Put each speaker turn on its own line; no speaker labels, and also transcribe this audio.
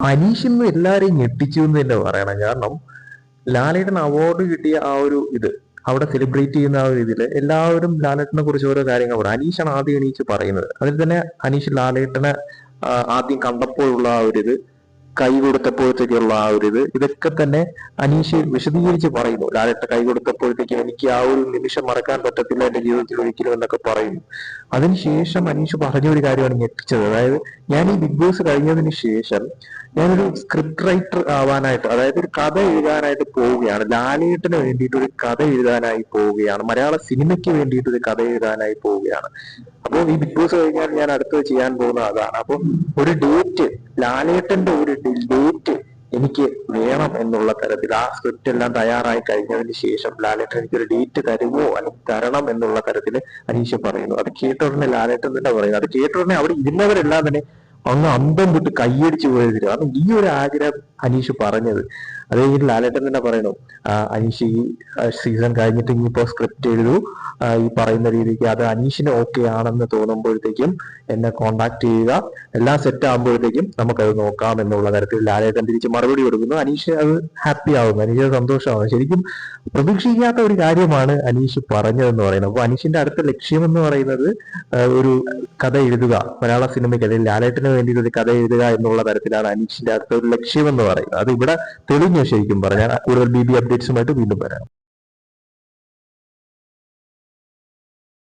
അനീഷ് ഇന്ന് എല്ലാരെയും ഞെട്ടിച്ചു എന്ന് തന്നെ പറയണം. കാരണം ലാലേട്ടൻ അവാർഡ് കിട്ടിയ ആ ഒരു ഇത് അവിടെ സെലിബ്രേറ്റ് ചെയ്യുന്ന ആ ഒരു ഇതില് എല്ലാവരും ലാലേട്ടനെ കുറിച്ച് ഓരോ കാര്യങ്ങൾ പറയും. അനീഷാണ് ആദ്യം എണീച്ച് പറയുന്നത്. അതിൽ തന്നെ അനീഷ് ലാലേട്ടനെ ആദ്യം കണ്ടപ്പോഴുള്ള ആ ഒരു ഇത്, കൈ കൊടുത്തപ്പോഴത്തേക്കുള്ള ആ ഒരു ഇതൊക്കെ തന്നെ അനീഷ് വിശദീകരിച്ച് പറയുന്നു. ലാലേട്ട കൈ കൊടുത്തപ്പോഴത്തേക്കും എനിക്ക് ആ ഒരു നിമിഷം മറക്കാൻ പറ്റത്തില്ല എന്റെ ജീവിതത്തിൽ ഒരിക്കലും എന്നൊക്കെ പറയുന്നു. അതിനുശേഷം അനീഷ് പറഞ്ഞ ഒരു കാര്യമാണ് ഞെട്ടിച്ചത്. അതായത് ഞാൻ ഈ ബിഗ് ബോസ് കഴിഞ്ഞതിന് ശേഷം ഞാനൊരു സ്ക്രിപ്റ്റ് റൈറ്റർ ആവാനായിട്ട്, അതായത് ഒരു കഥ എഴുതാനായിട്ട് പോവുകയാണ്. ലാലേട്ടന് വേണ്ടിയിട്ട് ഒരു കഥ എഴുതാനായി പോവുകയാണ്. മലയാള സിനിമയ്ക്ക് വേണ്ടിയിട്ട് ഒരു കഥ എഴുതാനായി പോവുകയാണ്. അപ്പോൾ ഈ ബിഗ് ബോസ് കഴിഞ്ഞാൽ ഞാൻ അടുത്തത് ചെയ്യാൻ പോകുന്നത് അതാണ്. അപ്പൊ ഒരു ഡേറ്റ്, ലാലേട്ടന്റെ ഒരു ഡേറ്റ് എനിക്ക് വേണം എന്നുള്ള തരത്തിൽ ആ സ്ക്രിപ്റ്റ് എല്ലാം തയ്യാറായി കഴിഞ്ഞതിന് ശേഷം ലാലേട്ടൻ എനിക്കൊരു ഡേറ്റ് തരുമോ അല്ലെങ്കിൽ തരണം എന്നുള്ള തരത്തിൽ അനീഷ് പറയുന്നു. അത് കേട്ട ഉടനെ ലാലേട്ടൻ തന്നെ പറയുന്നു. അത് കേട്ട ഉടനെ അവിടെ ഇരുന്നവരെല്ലാം തന്നെ അങ്ങ് അന്തം വിട്ട് കൈയടിച്ചു പോയതിന്. കാരണം ഈ ഒരു ആഗ്രഹം അനീഷ് പറഞ്ഞത്. അത് കഴിഞ്ഞിട്ട് ലാലേട്ടൻ തന്നെ പറയണു, അനീഷ് ഈ സീസൺ കഴിഞ്ഞിട്ട് ഇനിയിപ്പോ സ്ക്രിപ്റ്റ് എഴുതൂ, ഈ പറയുന്ന രീതിക്ക് അത് അനീഷിന് ഓക്കെ ആണെന്ന് തോന്നുമ്പോഴത്തേക്കും എന്നെ കോണ്ടാക്ട് ചെയ്യുക, എല്ലാം സെറ്റ് ആകുമ്പോഴത്തേക്കും നമുക്കത് നോക്കാം എന്നുള്ള തരത്തിൽ ലാലേട്ടൻ തിരിച്ച് മറുപടി കൊടുക്കുന്നു. അനീഷ് അത് ഹാപ്പി ആവുന്നു, അനീഷ് സന്തോഷമാവുന്നു. ശരിക്കും പ്രതീക്ഷിക്കാത്ത ഒരു കാര്യമാണ് അനീഷ് പറഞ്ഞതെന്ന് പറയുന്നത്. അപ്പൊ അനീഷിന്റെ അടുത്ത ലക്ഷ്യം എന്ന് പറയുന്നത് ഒരു കഥ എഴുതുക, മലയാള സിനിമയ്ക്ക് അല്ലെങ്കിൽ ലാലേട്ടന് വേണ്ടിയിട്ട് ഒരു കഥ എഴുതുക എന്നുള്ള തരത്തിലാണ് അനീഷിന്റെ അടുത്ത ഒരു ലക്ഷ്യം എന്ന് പറയുന്നത്. അത് ഇവിടെ തെളിഞ്ഞു. ശരിക്കും പറഞ്ഞാൽ കൂടുതൽ BB അപ്ഡേറ്റ്സുമായിട്ട് വീണ്ടും വരാം.